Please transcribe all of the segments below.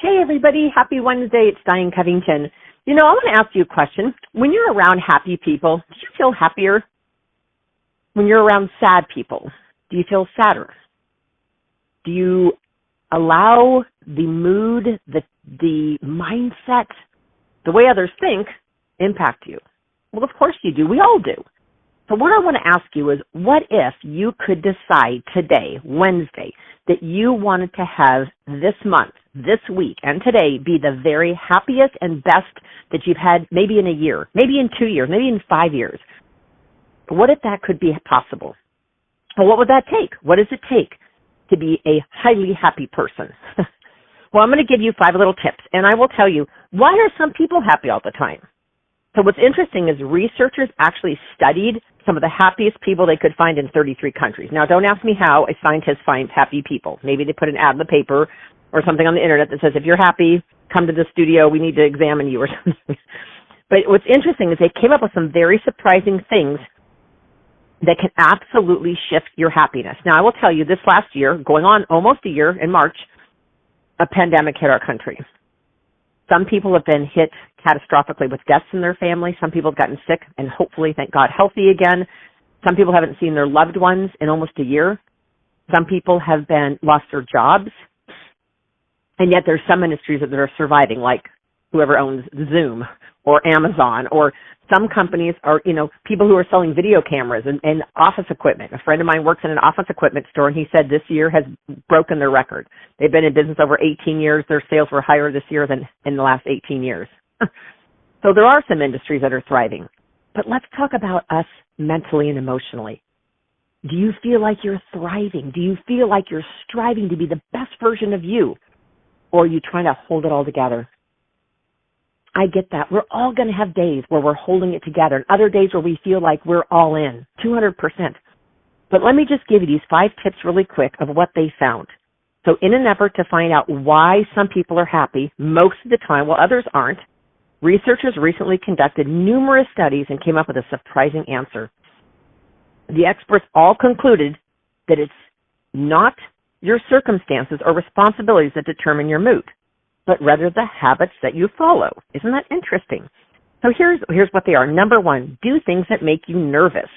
Hey, everybody. Happy Wednesday. It's Diane Covington. I want to ask you a question. When you're around happy people, do you feel happier? When you're around sad people, do you feel sadder? Do you allow the mood, the mindset, the way others think impact you? Well, of course you do. We all do. So what I want to ask you is, what if you could decide today, Wednesday, that you wanted to have this month, this week, and today be the very happiest and best that you've had maybe in a year, maybe in 2 years, maybe in 5 years? What if that could be possible? Well, what would that take? What does it take to be a highly happy person? Well, I'm going to give you 5 little tips, and I will tell you, why are some people happy all the time? So what's interesting is researchers actually studied some of the happiest people they could find in 33 countries. Now, don't ask me how a scientist finds happy people. Maybe they put an ad in the paper or something on the internet that says, if you're happy, come to the studio, we need to examine you or something. But what's interesting is they came up with some very surprising things that can absolutely shift your happiness. Now, I will tell you, this last year, going on almost a year in March, a pandemic hit our country. Some people have been hit catastrophically with deaths in their family. Some people have gotten sick and hopefully, thank God, healthy again. Some people haven't seen their loved ones in almost a year. Some people have lost their jobs. And yet there's some industries that are surviving, like whoever owns Zoom or Amazon, or some companies are, people who are selling video cameras and office equipment. A friend of mine works in an office equipment store, and he said this year has broken their record. They've been in business over 18 years. Their sales were higher this year than in the last 18 years. So there are some industries that are thriving. But let's talk about us mentally and emotionally. Do you feel like you're thriving? Do you feel like you're striving to be the best version of you? Or are you trying to hold it all together? I get that. We're all going to have days where we're holding it together and other days where we feel like we're all in, 200%. But let me just give you these 5 tips really quick of what they found. So in an effort to find out why some people are happy most of the time while others aren't, researchers recently conducted numerous studies and came up with a surprising answer. The experts all concluded that it's not your circumstances or responsibilities that determine your mood, but rather the habits that you follow. Isn't that interesting? So here's what they are. Number 1, do things that make you nervous.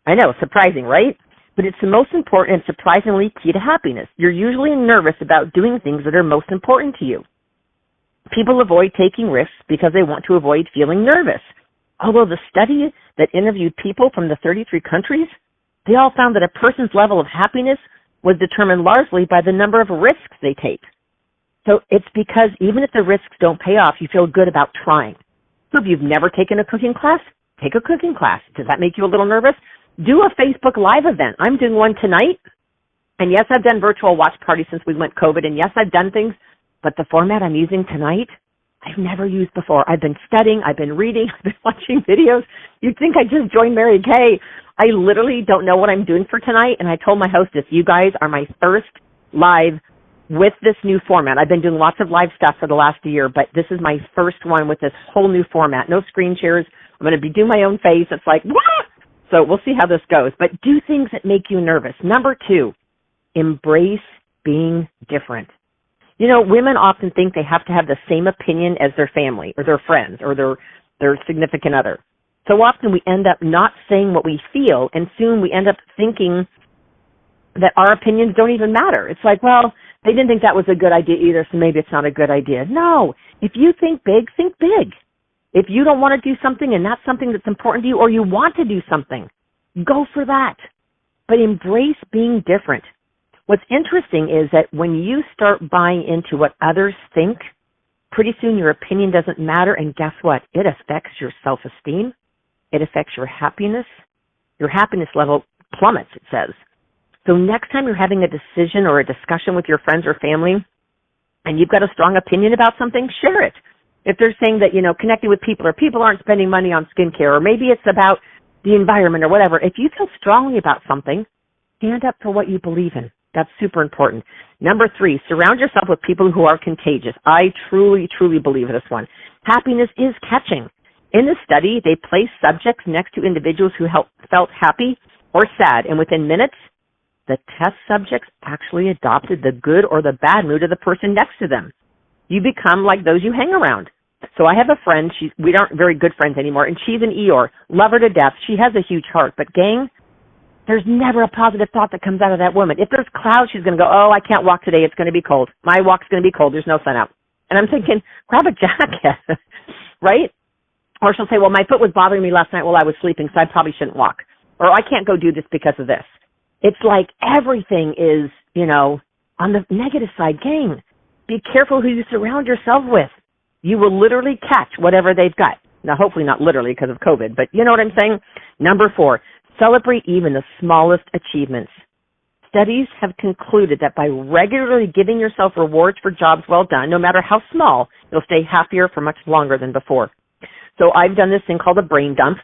I know, surprising, right? But it's the most important and surprisingly key to happiness. You're usually nervous about doing things that are most important to you. People avoid taking risks because they want to avoid feeling nervous. Although the study that interviewed people from the 33 countries, they all found that a person's level of happiness was determined largely by the number of risks they take. So it's because even if the risks don't pay off, you feel good about trying. So if you've never taken a cooking class, take a cooking class. Does that make you a little nervous? Do a Facebook Live event. I'm doing one tonight. And yes, I've done virtual watch parties since we went COVID. And yes, I've done things. But the format I'm using tonight, I've never used before. I've been studying. I've been reading. I've been watching videos. You'd think I just joined Mary Kay. I literally don't know what I'm doing for tonight. And I told my hostess, you guys are my first live with this new format. I've been doing lots of live stuff for the last year, but this is my first one with this whole new format. No screen shares. I'm going to be doing my own face. It's like, wah! So we'll see how this goes. But do things that make you nervous. Number 2, embrace being different. Women often think they have to have the same opinion as their family or their friends or their significant other. So often we end up not saying what we feel, and soon we end up thinking that our opinions don't even matter. It's like, well, they didn't think that was a good idea either, so maybe it's not a good idea. No, if you think big, think big. If you don't want to do something and that's something that's important to you, or you want to do something, go for that. But embrace being different. What's interesting is that when you start buying into what others think, pretty soon your opinion doesn't matter, and guess what? It affects your self-esteem. It affects your happiness. Your happiness level plummets, it says. So next time you're having a decision or a discussion with your friends or family, and you've got a strong opinion about something, share it. If they're saying that, connecting with people, or people aren't spending money on skincare, or maybe it's about the environment or whatever, if you feel strongly about something, stand up for what you believe in. That's super important. Number 3, surround yourself with people who are contagious. I truly, truly believe this one. Happiness is catching. In the study, they placed subjects next to individuals who felt happy or sad, and within minutes, the test subjects actually adopted the good or the bad mood of the person next to them. You become like those you hang around. So I have a friend, we aren't very good friends anymore, and she's an Eeyore. Love her to death. She has a huge heart, but gang, there's never a positive thought that comes out of that woman. If there's clouds, she's going to go, oh, I can't walk today. It's going to be cold. My walk's going to be cold. There's no sun out. And I'm thinking, grab a jacket, right? Or she'll say, well, my foot was bothering me last night while I was sleeping, so I probably shouldn't walk. Or I can't go do this because of this. It's like everything is, on the negative side. Gang, be careful who you surround yourself with. You will literally catch whatever they've got. Now, hopefully not literally because of COVID, but you know what I'm saying? Number 4, celebrate even the smallest achievements. Studies have concluded that by regularly giving yourself rewards for jobs well done, no matter how small, you'll stay happier for much longer than before. So I've done this thing called a brain dump.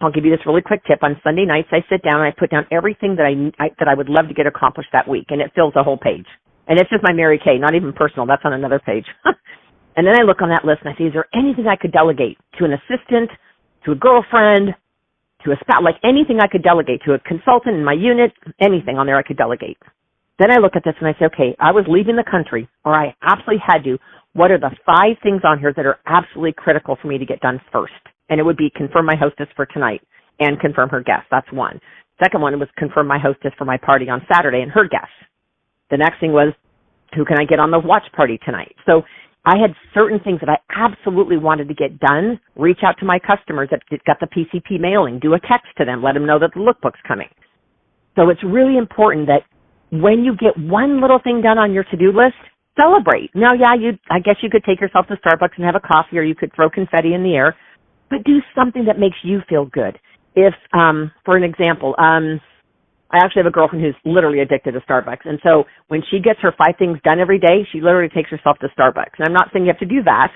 I'll give you this really quick tip. On Sunday nights, I sit down and I put down everything that I would love to get accomplished that week, and it fills a whole page. And it's just my Mary Kay, not even personal. That's on another page. And then I look on that list and I say, is there anything I could delegate to an assistant, to a girlfriend, to a spouse, like anything I could delegate to a consultant in my unit, anything on there I could delegate. Then I look at this and I say, okay, I was leaving the country, or I absolutely had to. What are the 5 things on here that are absolutely critical for me to get done first? And it would be confirm my hostess for tonight and confirm her guest. That's one. Second one was confirm my hostess for my party on Saturday and her guests. The next thing was, who can I get on the watch party tonight? So I had certain things that I absolutely wanted to get done, reach out to my customers that got the PCP mailing, do a text to them, let them know that the lookbook's coming. So it's really important that when you get one little thing done on your to-do list, celebrate. Now, I guess you could take yourself to Starbucks and have a coffee, or you could throw confetti in the air, but do something that makes you feel good. If, for an example, I actually have a girlfriend who's literally addicted to Starbucks. And so when she gets her 5 things done every day, she literally takes herself to Starbucks. And I'm not saying you have to do that.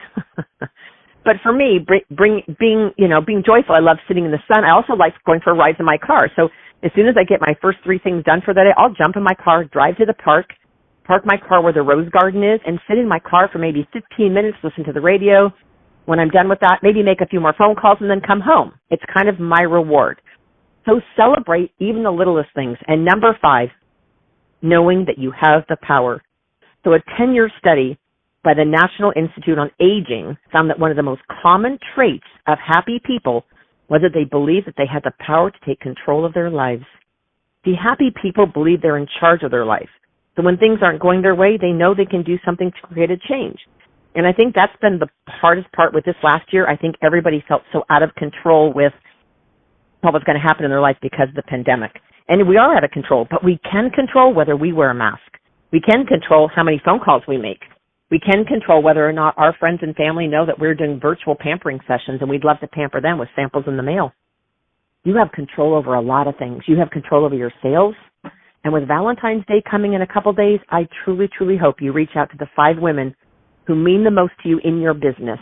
But for me, being joyful, I love sitting in the sun. I also like going for rides in my car. So as soon as I get my first 3 things done for the day, I'll jump in my car, drive to the park, park my car where the rose garden is, and sit in my car for maybe 15 minutes, listen to the radio. When I'm done with that, maybe make a few more phone calls and then come home. It's kind of my reward. So celebrate even the littlest things. And number 5, knowing that you have the power. So a 10-year study by the National Institute on Aging found that one of the most common traits of happy people was that they believed that they had the power to take control of their lives. See, happy people believe they're in charge of their life. So when things aren't going their way, they know they can do something to create a change. And I think that's been the hardest part with this last year. I think everybody felt so out of control with what was going to happen in their life because of the pandemic. And we are out of control, but we can control whether we wear a mask. We can control how many phone calls we make. We can control whether or not our friends and family know that we're doing virtual pampering sessions and we'd love to pamper them with samples in the mail. You have control over a lot of things. You have control over your sales. And with Valentine's Day coming in a couple days, I truly, truly hope you reach out to the 5 women who mean the most to you in your business.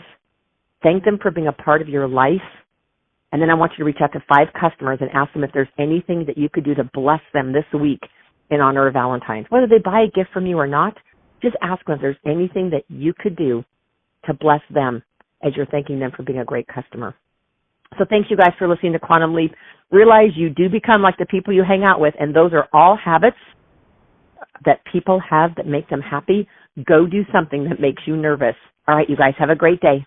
Thank them for being a part of your life. And then I want you to reach out to 5 customers and ask them if there's anything that you could do to bless them this week in honor of Valentine's. Whether they buy a gift from you or not, just ask them if there's anything that you could do to bless them as you're thanking them for being a great customer. So thanks, you guys, for listening to Quantum Leap. Realize you do become like the people you hang out with, and those are all habits that people have that make them happy. Go do something that makes you nervous. All right, you guys, have a great day.